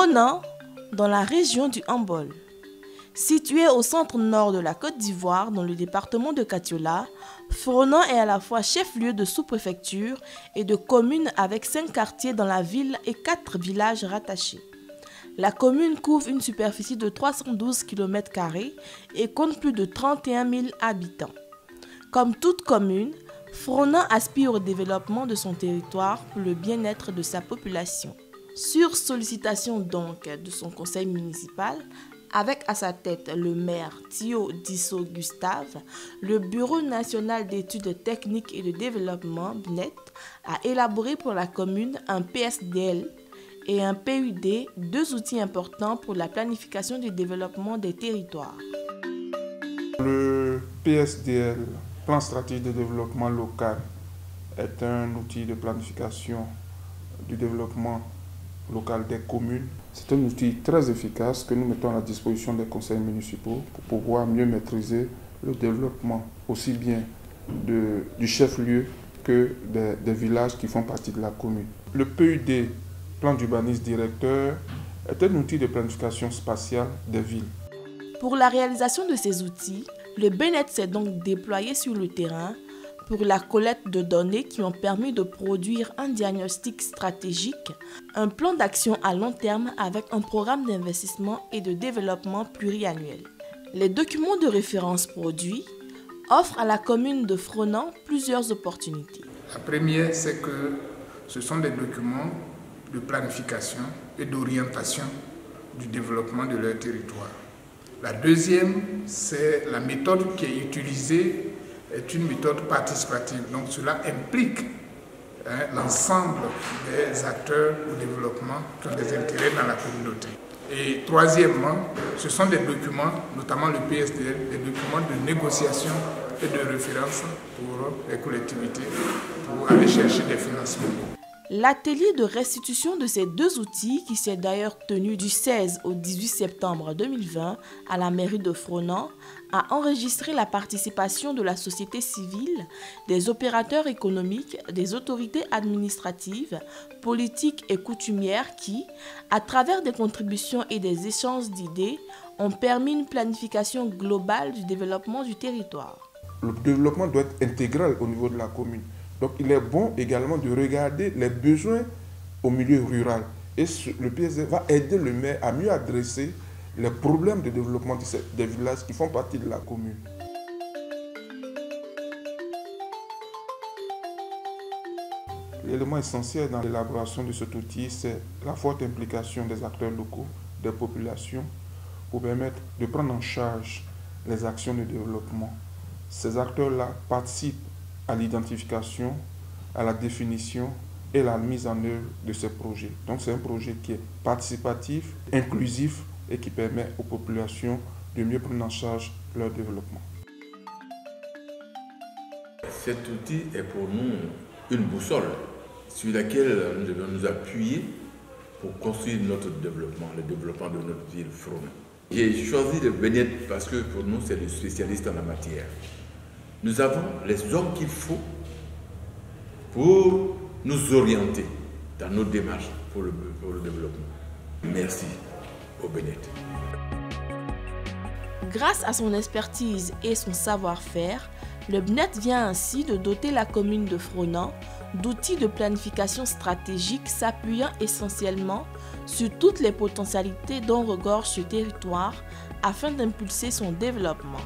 Fronan, dans la région du Hambol. Situé au centre-nord de la Côte d'Ivoire, dans le département de Katiola, Fronan est à la fois chef-lieu de sous-préfecture et de commune avec 5 quartiers dans la ville et 4 villages rattachés. La commune couvre une superficie de 312 km² et compte plus de 31 000 habitants. Comme toute commune, Fronan aspire au développement de son territoire pour le bien-être de sa population. Sur sollicitation donc de son conseil municipal, avec à sa tête le maire Thio Disso Gustave, le Bureau national d'études techniques et de développement BNET a élaboré pour la commune un PSDL et un PUD, 2 outils importants pour la planification du développement des territoires. Le PSDL, Plan stratégique de développement local, est un outil de planification du développement local des communes. C'est un outil très efficace que nous mettons à la disposition des conseils municipaux pour pouvoir mieux maîtriser le développement aussi bien du chef-lieu que des villages qui font partie de la commune. Le PUD, Plan d'urbanisme directeur, est un outil de planification spatiale des villes. Pour la réalisation de ces outils, le BNET s'est donc déployé sur le terrain pour la collecte de données qui ont permis de produire un diagnostic stratégique, un plan d'action à long terme avec un programme d'investissement et de développement pluriannuel. Les documents de référence produits offrent à la commune de Fronan plusieurs opportunités. La première, c'est que ce sont des documents de planification et d'orientation du développement de leur territoire. La deuxième, c'est la méthode qui est utilisée est une méthode participative. Donc cela implique l'ensemble des acteurs au développement qui ont des intérêts dans la communauté. Et troisièmement, ce sont des documents, notamment le PSDL, des documents de négociation et de référence pour les collectivités, pour aller chercher des financements. L'atelier de restitution de ces 2 outils, qui s'est d'ailleurs tenu du 16 au 18 septembre 2020 à la mairie de Fronan, a enregistré la participation de la société civile, des opérateurs économiques, des autorités administratives, politiques et coutumières qui, à travers des contributions et des échanges d'idées, ont permis une planification globale du développement du territoire. Le développement doit être intégral au niveau de la commune. Donc il est bon également de regarder les besoins au milieu rural. Et le PSD va aider le maire à mieux adresser les problèmes de développement des villages qui font partie de la commune. L'élément essentiel dans l'élaboration de cet outil, c'est la forte implication des acteurs locaux, des populations, pour permettre de prendre en charge les actions de développement. Ces acteurs-là participent à l'identification, à la définition et la mise en œuvre de ces projets. Donc c'est un projet qui est participatif, inclusif et qui permet aux populations de mieux prendre en charge leur développement. Cet outil est pour nous une boussole sur laquelle nous devons nous appuyer pour construire notre développement, le développement de notre ville Fronan. J'ai choisi le BNET parce que pour nous c'est le spécialiste en la matière. Nous avons les hommes qu'il faut pour nous orienter dans nos démarches pour le développement. Merci au BNET. Grâce à son expertise et son savoir-faire, le BNET vient ainsi de doter la commune de Fronan d'outils de planification stratégique s'appuyant essentiellement sur toutes les potentialités dont regorge ce territoire afin d'impulser son développement.